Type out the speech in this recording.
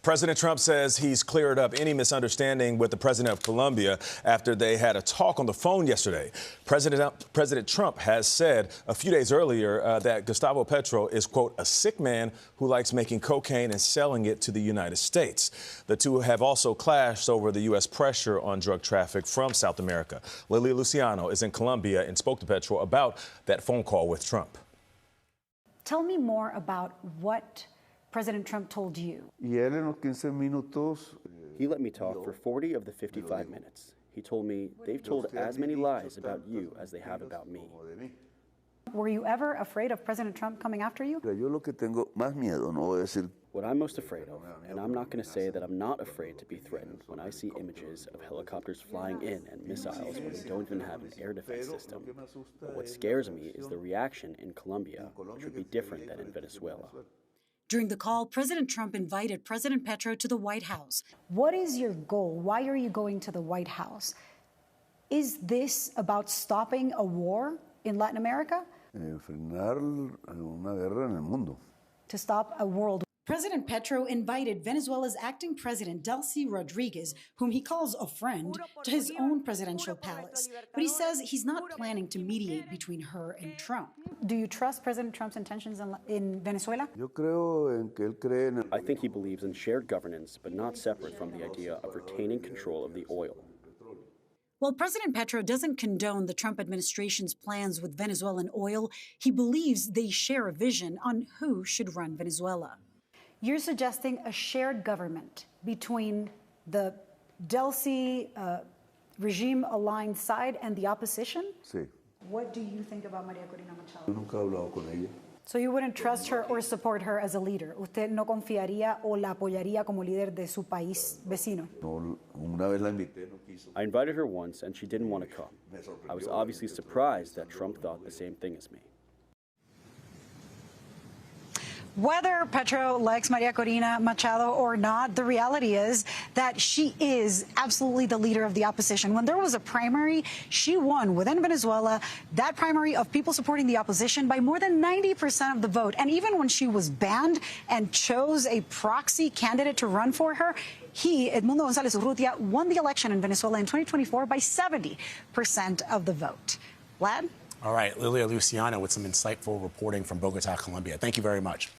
President Trump says he's cleared up any misunderstanding with the president of Colombia after they had a talk on the phone yesterday. President Trump has said a few days earlier that Gustavo Petro is, quote, a sick man who likes making cocaine and selling it to the United States. The two have also clashed over the U.S. pressure on drug traffic from South America. Lilia Luciano is in Colombia and spoke to Petro about that phone call with Trump. Tell me more about what President Trump told you. He let me talk for 40 of the 55 minutes. He told me they've told as many lies about you as they have about me. Were you ever afraid of President Trump coming after you? What I'm most afraid of, and I'm not going to say that I'm not afraid to be threatened when I see images of helicopters flying in and missiles when we don't even have an air defense system. But what scares me is the reaction in Colombia, which would be different than in Venezuela. During the call, President Trump invited President Petro to the White House. What is your goal? Why are you going to the White House? Is this about stopping a war in Latin America? To stop a world war. President Petro invited Venezuela's acting president, Delcy Rodriguez, whom he calls a friend, to his own presidential palace. But he says he's not planning to mediate between her and Trump. Do you trust President Trump's intentions in Venezuela? I think he believes in shared governance, but not separate from the idea of retaining control of the oil. While President Petro doesn't condone the Trump administration's plans with Venezuelan oil, he believes they share a vision on who should run Venezuela. You're suggesting a shared government between the Delcy regime-aligned side and the opposition? Sí. What do you think about María Corina Machado? Nunca he hablado con ella. So you wouldn't trust her or support her as a leader? ¿Usted no confiaría o la apoyaría como líder de su país vecino? No, una vez la invité, no quiso. I invited her once and she didn't want to come. I was obviously surprised that Trump thought the same thing as me. Whether Petro likes María Corina Machado or not, the reality is that she is absolutely the leader of the opposition. When there was a primary, she won within Venezuela, that primary of people supporting the opposition by more than 90% of the vote. And even when she was banned and chose a proxy candidate to run for her, he, Edmundo González Urrutia, won the election in Venezuela in 2024 by 70% of the vote. Vlad? All right, Lilia Luciano with some insightful reporting from Bogota, Colombia. Thank you very much.